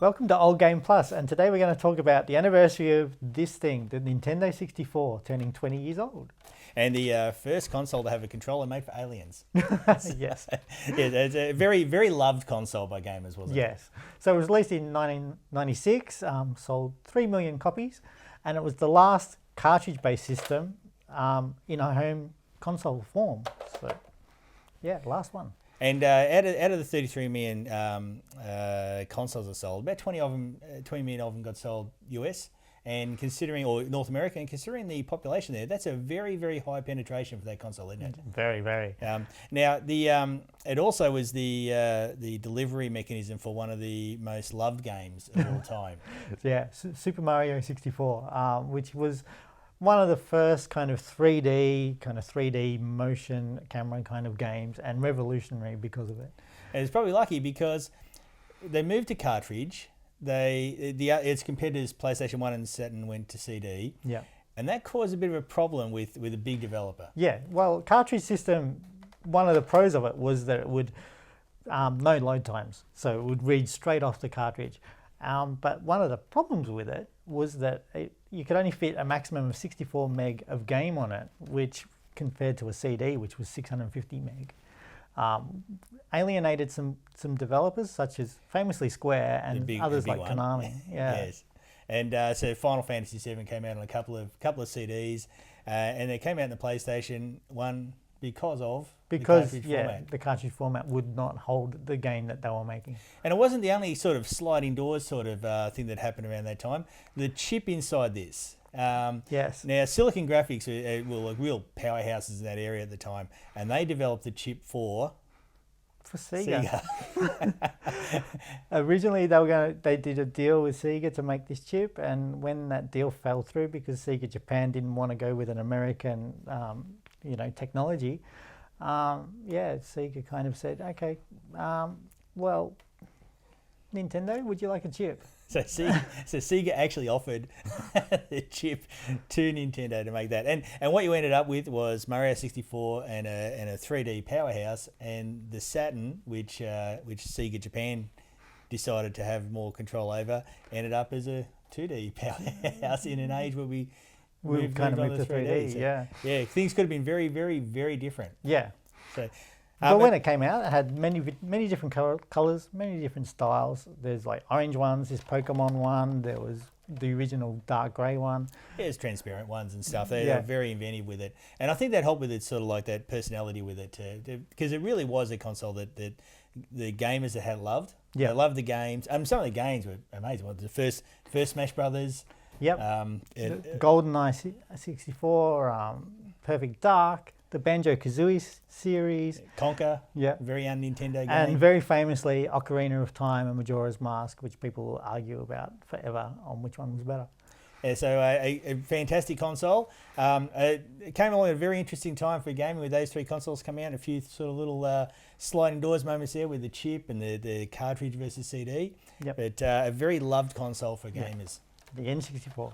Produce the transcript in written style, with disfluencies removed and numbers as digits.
Welcome to Old Game Plus, and today we're going to talk about the anniversary of this thing, the Nintendo 64, turning 20 years old. And the first console to have a controller made for aliens. Yes. Yeah, it's a very, very loved console by gamers, wasn't it? Yes. So it was released in 1996, sold 3 million copies, and it was the last cartridge-based system in a home console form. So, yeah, last one. And out of the 33 million consoles that sold, about 20 million of them got sold US. And considering, or North America, and considering the population there, that's a very, very high penetration for that console, isn't it? Very, very. Now, it also was the delivery mechanism for one of the most loved games of all time. Yeah, Super Mario 64, which was one of the first kind of 3D motion camera kind of games, and revolutionary because of it. And it's probably lucky because they moved to cartridge. Its competitors, PlayStation 1 and Saturn, went to CD. Yeah. And that caused a bit of a problem with a big developer. Yeah, well, cartridge system, one of the pros of it was that it would no load times, so it would read straight off the cartridge. But one of the problems with it was that you could only fit a maximum of 64 meg of game on it, which compared to a CD, which was 650 meg. Alienated some developers, such as famously Square and others like Konami. Yeah. Yes. And so Final Fantasy VII came out on a couple of CDs, and they came out in the PlayStation 1 because the cartridge format. The cartridge format would not hold the game that they were making. And it wasn't the only sort of sliding doors sort of thing that happened around that time. The chip inside this. Yes. Now, Silicon Graphics were like real powerhouses in that area at the time, and they developed the chip for Sega. Originally, they did a deal with Sega to make this chip, and when that deal fell through because Sega Japan didn't want to go with an American, technology, Sega kind of said, okay, well, Nintendo, would you like a chip? So Sega actually offered the chip to Nintendo to make that, and what you ended up with was Mario 64 and a 3D powerhouse, and the Saturn, which Sega Japan decided to have more control over, ended up as a 2D powerhouse in an age where we moved on to 3D. So, yeah, things could have been very, very, very different. Yeah. So. But when it came out, it had many different colors, many different styles. There's like orange ones, there's Pokemon one, there was the original dark grey one. Yeah, there's transparent ones and stuff. They're very inventive with it. And I think that helped with it, sort of like that personality with it too. Because it really was a console that the gamers that had loved. Yeah. They loved the games. Some of the games were amazing. The first Smash Brothers. Yep. GoldenEye 64, Perfect Dark. The Banjo-Kazooie series. Conker, yeah, very un-Nintendo game. And very famously, Ocarina of Time and Majora's Mask, which people will argue about forever on which one was better. Yeah, so a fantastic console. It came along at a very interesting time for gaming with those three consoles coming out, and a few sort of little sliding doors moments there with the chip and the cartridge versus CD. Yep. But a very loved console for gamers. The N64.